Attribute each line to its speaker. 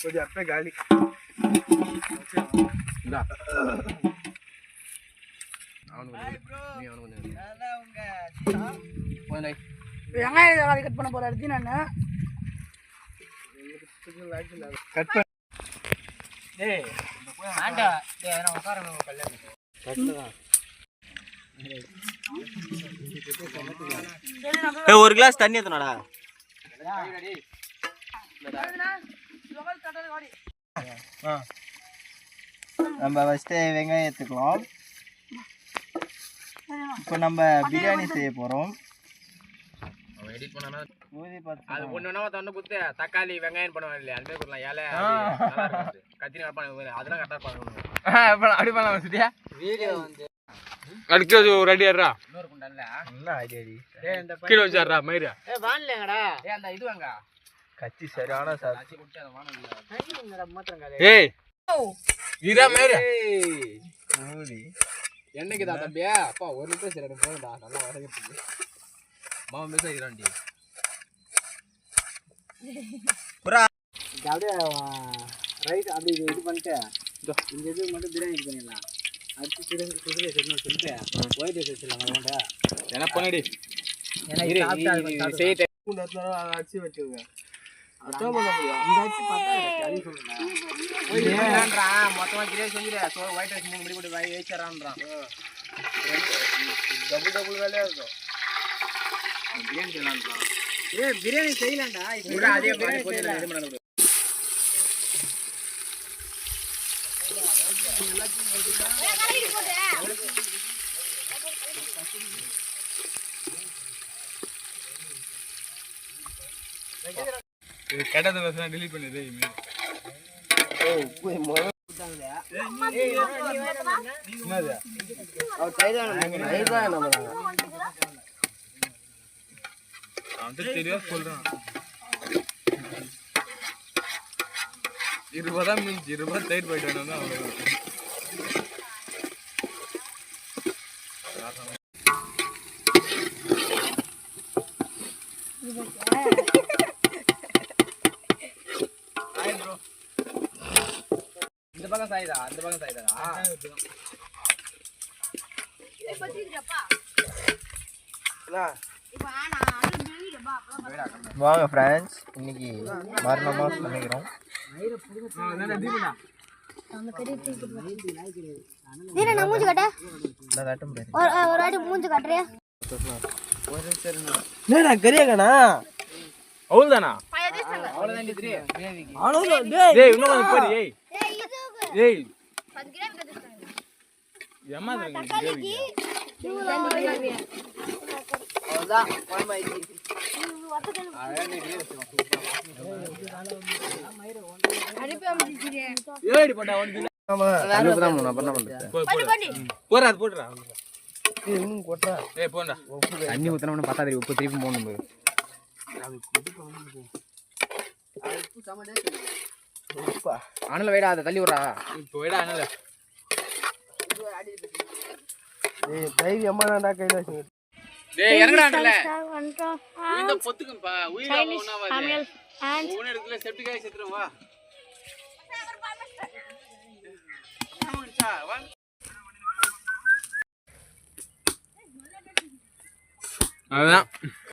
Speaker 1: கொஞ்சம் அப்பே காலி
Speaker 2: வெங்காயம் கட் பண்ண போற அர்ஜுன் அண்ணன்
Speaker 1: கட் பண்ண
Speaker 3: ஒரு கிளாஸ் தண்ணி ஏத்தனடா நம்ம ஃபர்ஸ்ட் வெங்காயம் ஏத்துக்கலாம். இப்போ நம்ம பிரியாணி செய்ய போறோம்.
Speaker 4: அது ஒண்ணுன்னா தொண்டை குத்து தக்காளி வெங்காயம் பண்ணுவாங்க இல்லையா அந்த மாதிரி பண்ணலாம். ஏழை கத்திரி அதெல்லாம் கரெக்டா பண்ணணும்.
Speaker 1: அப்படி பண்ணலாம் வசதியா
Speaker 4: வீடியோ வந்து
Speaker 1: அடுத்து ஒரு அடி ஆடுறா
Speaker 4: இன்னொரு குண்டல்ல
Speaker 3: நல்லா ஐடியாடி
Speaker 1: கீழே வச்சாடுறா மயிரா
Speaker 4: வாங்கலங்கடா அந்த இது வாங்க
Speaker 3: கச்சி சரியான சார்.
Speaker 4: கச்சி குடிச்சு அதை வாங்க
Speaker 1: ஏய் இதா மயிரா
Speaker 4: என்னைக்கு தான் தம்பியா அப்பா ஒரு லிட்டர் சரி எனக்கு போதும்டா நல்லா வதங்கிட்டு மாமா மிஸ் ஆகிடாண்டி அப்படியே ரைஸ் அப்படி இது பண்ணிட்டு இந்த இது மட்டும் பிரியாணி இது பண்ணிடலாம். அடுத்து சொல்லிட்டு ஒயிட் ரைஸ் வச்சிடலாம்.
Speaker 1: என்ன பண்ணடி
Speaker 4: அடிச்சு வச்சுங்க மொத்தமா கிரேவி செஞ்சுட்டு ஒயிட் ரைஸ் 3 மணி போட்டு வச்சிடறான்றான். டபுள் வேலையா இருக்கும். பிரியாணி செய்யலான்றான். பிரியாணி செய்யலாம்டா அதே மாதிரி கொஞ்சம் இது பண்ணணும்.
Speaker 1: கெட்டத பேசுனா delete பண்ணிடு. தெரியாது சொல்றான் 20 தான் மிஞ்சி 20 தயிர் போயிட்டு வேணும் அவ்வளவுதான்.
Speaker 4: இந்த பக்கம் சாய்தா அந்த பக்கம் சாய்தா
Speaker 3: வாங்க ஃப்ரெண்ட்ஸ், இன்னைக்கு மரணமா சமைக்கிறோம்.
Speaker 2: ஒரு அடி மூஞ்சி காட்டுறியா?
Speaker 3: கரியாக்கண்ணா
Speaker 1: அவ்வளவுதானா? டேய் இன்னும் கொஞ்சம் போடு. ஏய் ஏய் ஏமாத்துறீங்க கிரேவி.
Speaker 4: அவ்வளவுதான் குழம்பாயிடுச்சு.
Speaker 1: ஏடி போடா ஒன்னு போறா போடுறா
Speaker 3: இன்னும் கொட்டா.
Speaker 1: ஏய் போடா
Speaker 4: தண்ணி ஊத்தணும்னு பார்த்தா தெரியும். உப்பு திருப்பி போடணும். அனல வைடா அதை தள்ளி விடுறா.
Speaker 1: இப்போ வைடா அனல.
Speaker 3: ஏய் தைவி அம்மா நான் கையில வச்சு.
Speaker 1: டேய் இறங்கடா அனல. இந்த பொத்துக்கும்பா உயிரா ஒண்ணாவாதே. ஒண்ணு எடுக்கல செப்டிக் ஆயி செத்துறோம் வா. அதான்